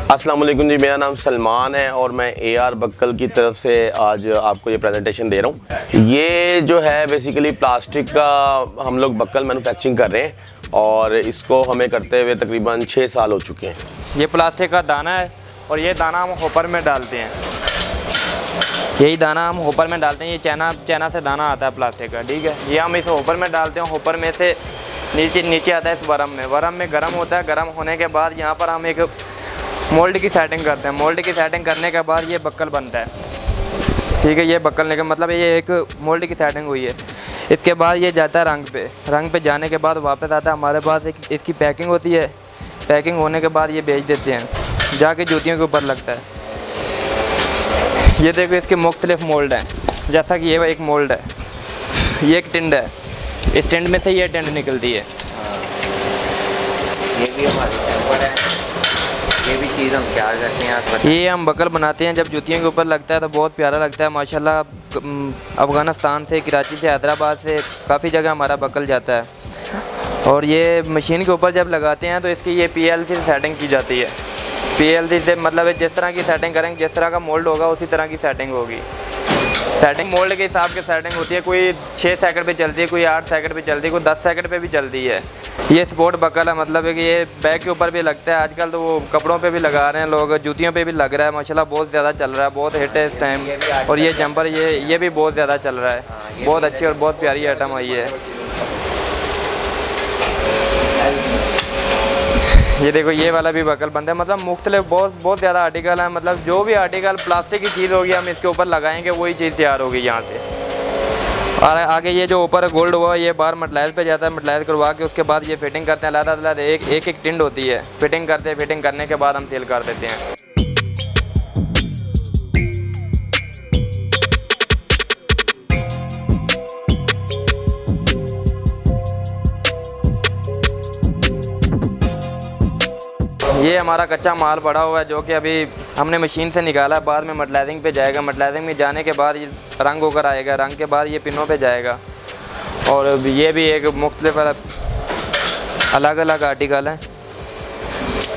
अस्सलाम वालेकुम जी, मेरा नाम सलमान है और मैं AR बक्कल की तरफ से आज आपको ये प्रेजेंटेशन दे रहा हूँ। ये जो है बेसिकली प्लास्टिक का हम लोग बक्कल मैन्युफैक्चरिंग कर रहे हैं और इसको हमें करते हुए तकरीबन 6 साल हो चुके हैं। ये प्लास्टिक का दाना है और ये दाना हम होपर में डालते हैं। यही दाना हम होपर में डालते हैं। ये चाइना से दाना आता है प्लास्टिक का, ठीक है। ये हम इस होपर में डालते हैं। होपर में से नीचे आता है इस वरम में गर्म होता है। गर्म होने के बाद यहाँ पर हम एक मोल्ड की सेटिंग करते हैं। मोल्ड की सेटिंग करने के बाद ये बक्कल बनता है, ठीक है। ये बक्कल लेकर मतलब ये एक मोल्ड की सेटिंग हुई है। इसके बाद ये जाता है रंग पे जाने के बाद वापस आता है हमारे पास। एक इसकी पैकिंग होती है। पैकिंग होने के बाद ये बेच देते हैं, जाके जूतियों के ऊपर लगता है। ये देखो इसके मुख्तलिफ मोल्ड हैं, जैसा कि ये एक मोल्ड है, ये एक टिंड है। इस टिंड में से ये टिंड निकलती है। ये भी हमारी सैंपल है। ये भी चीज़ हम क्या करते हैं, ये हम बक्कल बनाते हैं। जब जूतियों के ऊपर लगता है तो बहुत प्यारा लगता है माशाल्लाह। अफ़गानिस्तान से, कराची से, हैदराबाद से काफ़ी जगह हमारा बक्कल जाता है। और ये मशीन के ऊपर जब लगाते हैं तो इसकी ये PLC से सेटिंग की जाती है। PLC से मतलब जिस तरह की सेटिंग करेंगे, जिस तरह का मोल्ड होगा उसी तरह की सेटिंग होगी। सेटिंग मोल्ड के हिसाब की सेटिंग होती है। कोई 6 सेकंड पे चलती है, कोई 8 सेकंड पे चलती है, कोई 10 सेकंड पे भी चलती है। ये स्पोर्ट बक्कल है, मतलब है कि ये बैग के ऊपर भी लगता है। आजकल तो वो कपड़ों पे भी लगा रहे हैं लोग, जूतियों पे भी लग रहा है माशाल्लाह। बहुत ज़्यादा चल रहा है, बहुत हिट है इस टाइम। और ये जंपर ये भी बहुत ज़्यादा चल रहा है। बहुत अच्छी और बहुत प्यारी आइटम आई है। ये देखो ये वाला भी बक्कल बनता है। मतलब मुख्तलिफ बहुत ज़्यादा आर्टिकल है। मतलब जो भी आर्टिकल प्लास्टिक की चीज़ होगी हम इसके ऊपर लगाएंगे वही चीज़ तैयार होगी यहाँ से। और आगे ये जो ऊपर गोल्ड हुआ ये बाहर मटलाइज पे जाता है। मटलाइज करवा के उसके बाद ये फिटिंग करते हैं। अलग-अलग एक टिंड होती है। फिटिंग करते हैं। फिटिंग करने के बाद हम सेल कर देते हैं। ये हमारा कच्चा माल पड़ा हुआ है जो कि अभी हमने मशीन से निकाला है। बाद में मटलाइजिंग पे जाएगा। मटलाइजिंग में जाने के बाद ये रंग होकर आएगा। रंग के बाद ये पिनों पे जाएगा। और ये भी एक मुख्तलिफ अलग आर्टिकल है।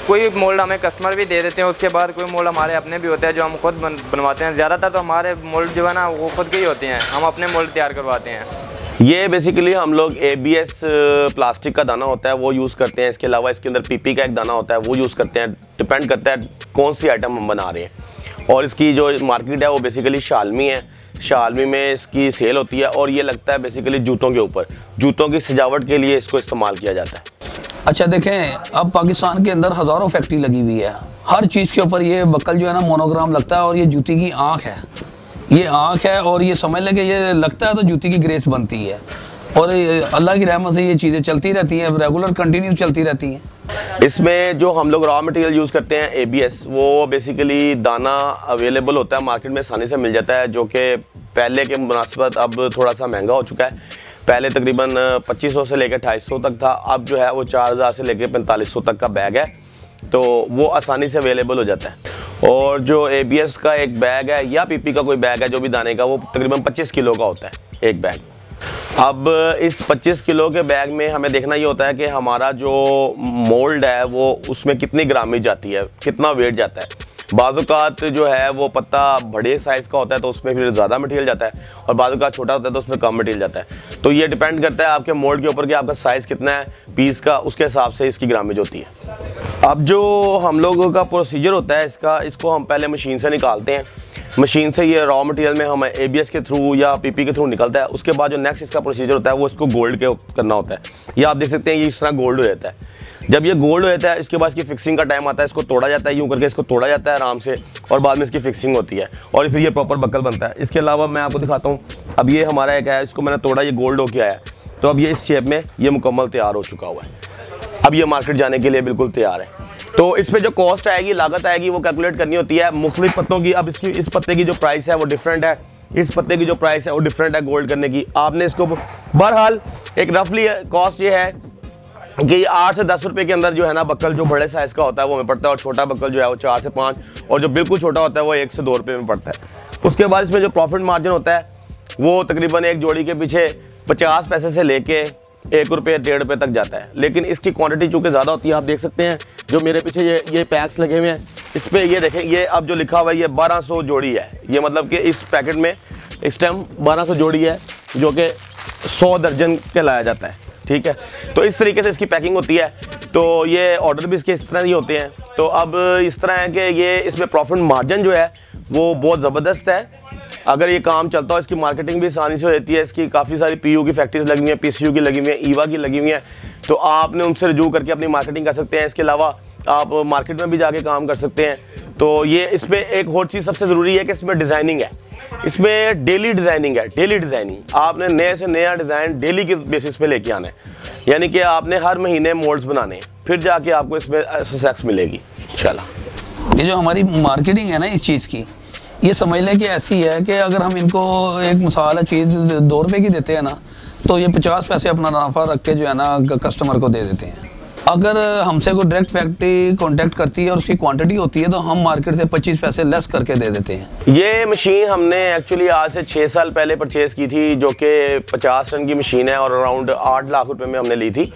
कोई मोल्ड हमें कस्टमर भी दे देते हैं। उसके बाद कोई मोल्ड हमारे अपने भी होते हैं जो हम खुद बनवाते हैं। ज़्यादातर तो हमारे मोल्ड जो है ना वो खुद के ही होते हैं। हम अपने मोल्ड तैयार करवाते हैं। ये बेसिकली हम लोग ABS प्लास्टिक का दाना होता है वो यूज़ करते हैं। इसके अलावा इसके अंदर PP का एक दाना होता है वो यूज़ करते हैं। डिपेंड करता है कौन सी आइटम हम बना रहे हैं। और इसकी जो मार्केट है वो बेसिकली शालमी है। शालमी में इसकी सेल होती है और ये लगता है बेसिकली जूतों के ऊपर। जूतों की सजावट के लिए इसको इस्तेमाल किया जाता है। अच्छा देखें, अब पाकिस्तान के अंदर हज़ारों फैक्ट्री लगी हुई है। हर चीज़ के ऊपर ये बक्कल जो है ना मोनोग्राम लगता है। और ये जूती की आँख है। ये आँख है और ये समझ लें कि ये लगता है तो जूती की ग्रेस बनती है। और अल्लाह की रहमत से ये चीज़ें चलती रहती हैं, रेगुलर कंटिन्यू चलती रहती हैं। इसमें जो हम लोग रॉ मटेरियल यूज़ करते हैं ABS, वो बेसिकली दाना अवेलेबल होता है मार्केट में, आसानी से मिल जाता है। जो कि पहले के मुनासिबत अब थोड़ा सा महंगा हो चुका है। पहले तकरीबन 2500 से लेकर 2800 तक था। अब जो है वो 4000 से लेकर 4500 तक का बैग है, तो वो आसानी से अवेलेबल हो जाता है। और जो ABS का एक बैग है या PP का कोई बैग है जो भी दाने का, वो तकरीबन 25 किलो का होता है एक बैग। अब इस 25 किलो के बैग में हमें देखना ये होता है कि हमारा जो मोल्ड है वो उसमें कितनी ग्रामेज जाती है, कितना वेट जाता है। बाज़-औक़ात जो है वो पत्ता बड़े साइज़ का होता है तो उसमें फिर ज़्यादा मटेरियल जाता है, और बाज़-औक़ात छोटा होता है तो उसमें कम मटेरियल जाता है। तो ये डिपेंड करता है आपके मोल्ड के ऊपर कि आपका साइज़ कितना है पीस का, उसके हिसाब से इसकी ग्रामेज होती है। अब जो हम लोगों का प्रोसीजर होता है इसको हम पहले मशीन से निकालते हैं। मशीन से ये रॉ मटेरियल में हम ABS के थ्रू या PP के थ्रू निकलता है। उसके बाद जो नेक्स्ट इसका प्रोसीजर होता है वो इसको गोल्ड के करना होता है। ये आप देख सकते हैं ये इस तरह गोल्ड हो जाता है। जब ये गोल्ड हो जाता है इसके बाद इसकी फिक्सिंग का टाइम आता है। इसको तोड़ा जाता है, यूँ करके इसको तोड़ा जाता है आराम से, और बाद में इसकी फिक्सिंग होती है और फिर ये प्रॉपर बक्कल बनता है। इसके अलावा मैं आपको दिखाता हूँ। अब ये हमारा एक है, इसको मैंने तोड़ा, ये गोल्ड होके आया, तो अब ये इस शेप में ये मुकम्मल तैयार हो चुका हुआ है। अब ये मार्केट जाने के लिए बिल्कुल तैयार है। तो इस पर जो कॉस्ट आएगी, लागत आएगी, वो कैलकुलेट करनी होती है मुख्तलिफ पत्तों की। अब इस पत्ते की जो प्राइस है वो डिफरेंट है, इस पत्ते की जो प्राइस है वो डिफरेंट है गोल्ड करने की। आपने इसको बहरहाल एक रफली कॉस्ट ये है कि 8 से 10 रुपये के अंदर जो है ना बक्कल जो बड़े साइज़ का होता है वो हमें पड़ता है, और छोटा बक्कल जो है वो 4 से 5, और जो बिल्कुल छोटा होता है वो 1 से 2 रुपये में पड़ता है। उसके बाद इसमें जो प्रॉफिट मार्जिन होता है वो तकरीबन एक जोड़ी के पीछे 50 पैसे से लेके 1 रुपये 1.5 रुपये तक जाता है, लेकिन इसकी क्वांटिटी चूँकि ज़्यादा होती है। आप देख सकते हैं जो मेरे पीछे ये पैक्स लगे हुए हैं, इस पर ये देखें, ये अब जो लिखा हुआ है ये 1200 जोड़ी है। ये मतलब कि इस पैकेट में इस टाइम 1200 जोड़ी है, जो कि 100 दर्जन कहलाया जाता है। ठीक है, तो इस तरीके से इसकी पैकिंग होती है। तो ये ऑर्डर भी इसके इस तरह ही होते हैं। तो अब इस तरह है कि ये इसमें प्रॉफिट मार्जिन जो है वो बहुत ज़बरदस्त है। अगर ये काम चलता हो, इसकी मार्केटिंग भी आसानी से हो जाती है। इसकी काफ़ी सारी पीयू की फैक्ट्रीज लगी हुई हैं, पीसीयू की लगी हुई हैं, ईवा की लगी हुई हैं। तो आपने उनसे रजू करके अपनी मार्केटिंग कर सकते हैं। इसके अलावा आप मार्केट में भी जाके काम कर सकते हैं। तो ये इसमें एक और चीज़ सबसे ज़रूरी है कि इसमें डिज़ाइनिंग है। इसमें डेली डिज़ाइनिंग है, डेली डिज़ाइनिंग। आपने नए से नया डिज़ाइन डेली के बेसिस पे लेके आना है, यानी कि आपने हर महीने मोल्ड्स बनाने हैं, फिर जाके आपको इसमें सक्सेस मिलेगी इंशाल्लाह। ये जो हमारी मार्केटिंग है ना इस चीज़ की, ये समझ लें कि ऐसी है कि अगर हम इनको एक मिसाल है चीज़ 2 रुपये की देते हैं ना, तो ये 50 पैसे अपना मुनाफा रख के जो है ना कस्टमर को दे देते हैं। अगर हमसे कोई डायरेक्ट फैक्ट्री कांटेक्ट करती है और उसकी क्वांटिटी होती है तो हम मार्केट से 25 पैसे लेस करके दे देते हैं। ये मशीन हमने एक्चुअली आज से 6 साल पहले परचेज़ की थी, जो कि 50 टन की मशीन है और अराउंड 8 लाख रुपए में हमने ली थी।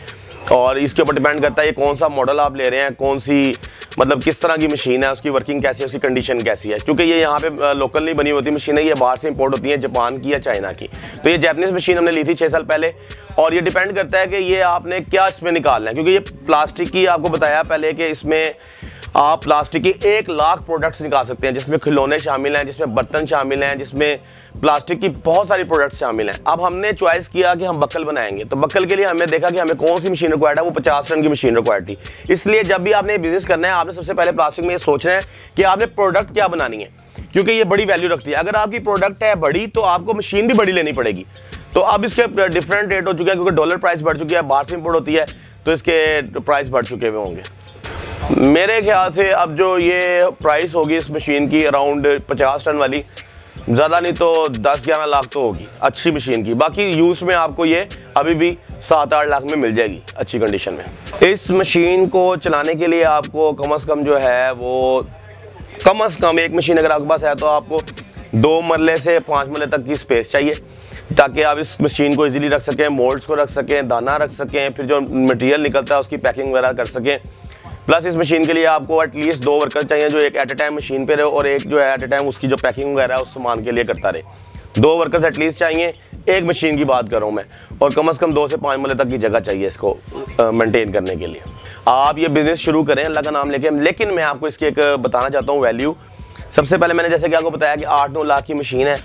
और इसके ऊपर डिपेंड करता है ये कौन सा मॉडल आप ले रहे हैं, कौन सी मतलब किस तरह की मशीन है, उसकी वर्किंग कैसी है, उसकी कंडीशन कैसी है। क्योंकि ये यहाँ पे लोकल नहीं बनी होती मशीन है, ये बाहर से इंपोर्ट होती है, जापान की या चाइना की। तो ये जापानीज मशीन हमने ली थी 6 साल पहले। और ये डिपेंड करता है कि ये आपने क्या इसमें निकालना है, क्योंकि ये प्लास्टिक की आपको बताया पहले कि इसमें आप प्लास्टिक की 1 लाख प्रोडक्ट्स निकाल सकते हैं, जिसमें खिलौने शामिल हैं, जिसमें बर्तन शामिल हैं, जिसमें प्लास्टिक की बहुत सारी प्रोडक्ट्स शामिल हैं। अब हमने चॉइस किया कि हम बक्कल बनाएंगे, तो बक्कल के लिए हमने देखा कि हमें कौन सी मशीन रिक्वायर्ड है, वो 50 टन की मशीन रिक्वायर्ड थी। इसलिए जब भी आपने बिजनेस करना है, आपने सबसे पहले प्लास्टिक में ये सोचना है कि आपने प्रोडक्ट क्या बनानी है, क्योंकि ये बड़ी वैल्यू रखती है। अगर आपकी प्रोडक्ट है बड़ी, तो आपको मशीन भी बड़ी लेनी पड़ेगी। तो अब इसके डिफरेंट रेट हो चुके हैं, क्योंकि डॉलर प्राइस बढ़ चुकी है, बाहर से इंपोर्ट होती है, तो इसके प्राइस बढ़ चुके हुए होंगे। मेरे ख्याल से अब जो ये प्राइस होगी इस मशीन की अराउंड 50 टन वाली, ज़्यादा नहीं तो 10-11 लाख तो होगी अच्छी मशीन की। बाकी यूज़ में आपको ये अभी भी 7-8 लाख में मिल जाएगी अच्छी कंडीशन में। इस मशीन को चलाने के लिए आपको कम से कम जो है वो कम से कम एक मशीन अगर आपके पास है तो आपको 2 मरले से 5 मरले तक की स्पेस चाहिए, ताकि आप इस मशीन को इजीली रख सकें, मोल्ड्स को रख सकें, दाना रख सकें, फिर जो मटेरियल निकलता है उसकी पैकिंग वगैरह कर सकें। प्लस इस मशीन के लिए आपको एटलीस्ट 2 वर्कर चाहिए जो एक एट ए टाइम मशीन पे रहे, और एक जो है एट ए टाइम उसकी जो पैकिंग वगैरह है उस सामान के लिए करता रहे। 2 वर्कर्स एटलीस्ट चाहिए, एक मशीन की बात कर रहा हूँ मैं, और कम से कम 2 से 5 मरले तक की जगह चाहिए इसको मेंटेन करने के लिए। आप ये बिजनेस शुरू करें अल्लाह का नाम लेके। लेकिन मैं आपको इसकी एक बताना चाहता हूँ वैल्यू। सबसे पहले मैंने जैसे कि आपको बताया कि 8-9 लाख की मशीन है।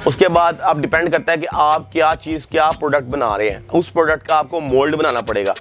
उसके बाद अब डिपेंड करता है कि आप क्या चीज़, क्या प्रोडक्ट बना रहे हैं। उस प्रोडक्ट का आपको मोल्ड बनाना पड़ेगा।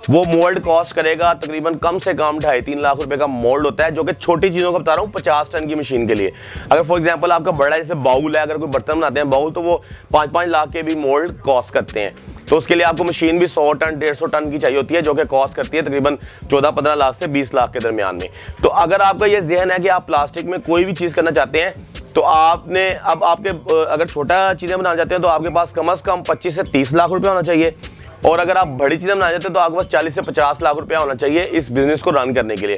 वो मोल्ड कॉस्ट करेगा तकरीबन कम से कम 2.5-3 लाख रुपए का मोल्ड होता है, जो कि छोटी चीज़ों का बता रहा हूँ 50 टन की मशीन के लिए। अगर फॉर एग्जांपल आपका बड़ा जैसे बाउल है, अगर कोई बर्तन बनाते हैं बाउल, तो वो 5-5 लाख के भी मोल्ड कॉस्ट करते हैं। तो उसके लिए आपको मशीन भी 100 टन 150 टन की चाहिए होती है, जो कि कॉस्ट करती है तकरीबन 14-15 लाख से 20 लाख के दरमियान में। तो अगर आपका ये जहन है कि आप प्लास्टिक में कोई भी चीज़ करना चाहते हैं, तो आपने अब आपके अगर छोटा चीज़ें बनाना चाहते हैं तो आपके पास कम से कम 25 से 30 लाख रुपया होना चाहिए। और अगर आप बड़ी चीज़ें बनाना चाहते हैं तो आपके पास 40 से 50 लाख रुपया होना चाहिए इस बिज़नेस को रन करने के लिए।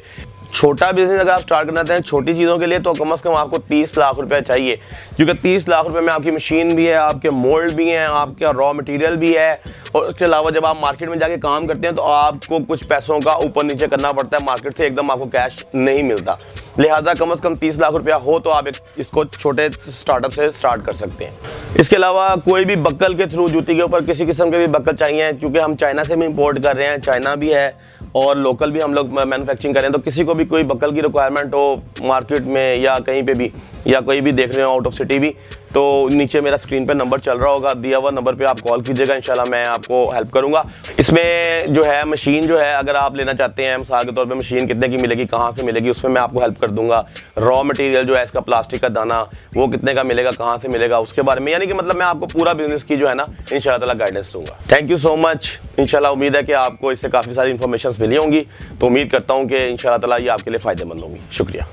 छोटा बिजनेस अगर आप स्टार्ट करना चाहते हैं छोटी चीज़ों के लिए, तो कम से कम आपको 30 लाख रुपया चाहिए, क्योंकि 30 लाख रुपए में आपकी मशीन भी है, आपके मोल्ड भी हैं, आपका रॉ मटेरियल भी है, और उसके अलावा जब आप मार्केट में जाके काम करते हैं तो आपको कुछ पैसों का ऊपर नीचे करना पड़ता है, मार्केट से एकदम आपको कैश नहीं मिलता। लिहाजा कम से कम 30 लाख रुपया हो तो आप इसको छोटे स्टार्टअप से स्टार्ट कर सकते हैं। इसके अलावा कोई भी बक्कल के थ्रू जूती के ऊपर किसी किस्म के भी बक्कल चाहिए, क्योंकि हम चाइना से भी इंपोर्ट कर रहे हैं, चाइना भी है और लोकल भी हम लोग मैन्युफैक्चरिंग कर रहे हैं। तो किसी को भी कोई बक्कल की रिक्वायरमेंट हो मार्केट में या कहीं पे भी, या कोई भी देख रहे हो आउट ऑफ सिटी भी, तो नीचे मेरा स्क्रीन पे नंबर चल रहा होगा, दिया हुआ नंबर पे आप कॉल कीजिएगा, इंशाल्लाह मैं आपको हेल्प करूंगा। इसमें जो है मशीन जो है अगर आप लेना चाहते हैं, मिसाल के तौर पे मशीन कितने की मिलेगी, कहाँ से मिलेगी, उसमें मैं आपको हेल्प कर दूंगा। रॉ मटेरियल जो है इसका प्लास्टिक का दाना वो कितने का मिलेगा, कहाँ से मिलेगा, उसके बारे में, यानी कि मतलब मैं आपको पूरा बिजनेस की जो है ना इंशाल्लाह ताला गाइडेंस दूंगा। Thank you so much. इंशाल्लाह उम्मीद है कि आपको इससे काफ़ी सारी इन्फॉर्मेशन मिली होंगी, तो उम्मीद करता हूँ कि इंशाल्लाह ताला ये आपके लिए फ़ायदेमंद होंगी। शुक्रिया।